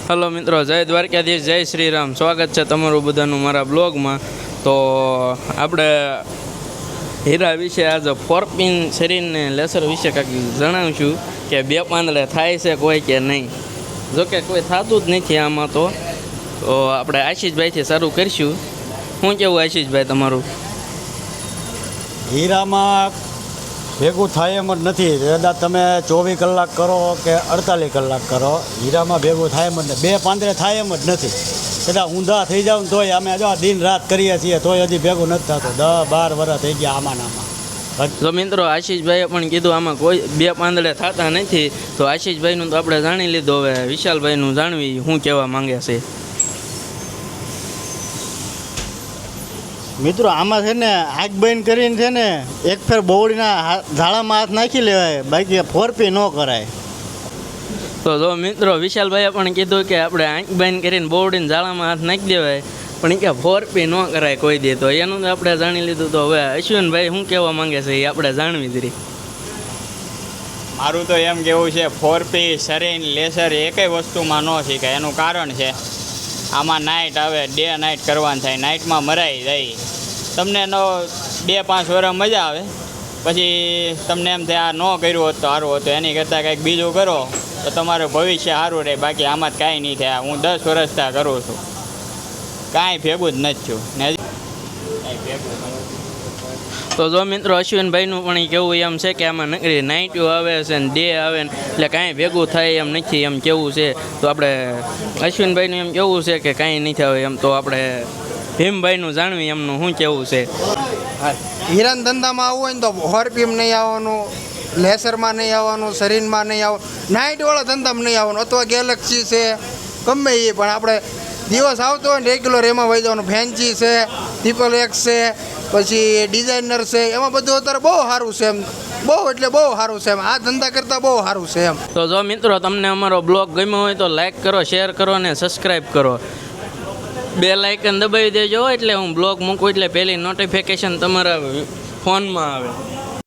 Hello મિત્રો, જય દ્વારકાધીશ, જય શ્રી રામ. સ્વાગત છે તમારું બધાનું મારા બ્લોગમાં. તો આપણે હીરા વિશે આજે ફોરપિન શરીરને લેસર વિશે કાંઈક જણાવીશું કે બે પાંદડે થાય છે કોઈ કે નહીં. જોકે કોઈ થતું જ નથી આમાં. તો આપણે આશીષભાઈથી શરૂ કરીશું. શું કેવું આશીષભાઈ તમારું? હીરામાં ભેગું થાય એમ જ નથી. કદાચ તમે 24 કલાક કરો કે 48 કલાક કરો, હીરામાં ભેગું થાય એમ જ નથી. બે પાંદડે થાય એમ જ નથી. કદાચ ઊંધા થઈ જાવ ને તોય અમે જો દિન રાત કરીએ છીએ તોય હજી ભેગું નથી થતું. 10-12 વર્ષ થઈ ગયા આમાં. તો મિત્રો, આશીષભાઈએ પણ કીધું આમાં કોઈ બે પાંદડે થતા નથી. તો આશીષભાઈનું તો આપણે જાણી લીધું. હવે વિશાલભાઈનું જાણવી શું કહેવા માંગે છે. મિત્રો, આમાં છે ને આગ બંધ કરીને છે ને એક ફેર બોવડીના ઝાડામાં હાથ નાખી લેવાય, બાકી ફોરપી ન કરાય. તો જો મિત્રો, વિશાલભાઈએ પણ કીધું કે આપણે આંખ બંધ કરીને બોવડીને ઝાડામાં હાથ નાખી દેવાય, પણ એ કે ફોરપી ન કરાય કોઈ દે. તો એનું તો આપણે જાણી લીધું. તો હવે અશ્વિનભાઈ શું કહેવા માંગે છે એ આપણે જાણવી જરી. મારું તો એમ કેવું છે, ફોરપી શરીર લેસર એકેય વસ્તુમાં ન શીખાય. એનું કારણ છે આમાં નાઇટ આવે, ડે નાઇટ કરવાનું થાય. નાઇટમાં મરાઈ જાય. તમને 2-5 વર્ષ મજા આવે, પછી તમને એમ થાય આ ન કર્યું હોત તો સારું હતું. એની કરતાં કંઈક બીજું કરો તો તમારું ભવિષ્ય સારું રહે. બાકી આમાં જ કાંઈ નહીં થાય. હું 10 વર્ષ ત્યાં કરું છું, કાંઈ ભેગું જ નથી છું ને હજી કાંઈ ભેગું. તો જો મિત્રો, અશ્વિનભાઈનું પણ એ કેવું એમ છે કે આમાં નકરી નાઇટો આવે છે ને ડે આવે ને એટલે કાંઈ ભેગું થાય એમ નથી, એમ કેવું છે. તો આપણે અશ્વિનભાઈનું એમ કેવું છે કે કાંઈ નહીં થાય એમ. તો આપણે ભીમભાઈનું જાણવી એમનું શું કેવું છે. હીરાના ધંધામાં આવવું હોય ને તો ફોરપીમ નહીં આવવાનું, લેસરમાં નહીં આવવાનું, શરીરમાં નહીં આવવાનું, નાઇટવાળા ધંધામાં નહીં આવવાનું. અથવા ગેલેક્સી છે ગમે એ, પણ આપણે દિવસ આવતો હોય ને રેગ્યુલર એમાં વહી જવાનું. ફેન્સી છે, ટ્રિપલ એક્સ છે, પછી ડિઝાઇનર છે, એમાં બધું અત્યારે બહુ સારું છે. એમ બહુ એટલે બહુ સારું છે. એમ આ ધંધા કરતાં બહુ સારું છે. એમ તો જો મિત્રો, તમને અમારો બ્લોગ ગમ્યો હોય તો લાઈક કરો, શેર કરો અને સબસ્ક્રાઈબ કરો. બેલ આઇકન દબાવી દેજો એટલે હું બ્લોગ મૂકું એટલે પહેલી નોટિફિકેશન તમારા ફોનમાં આવે.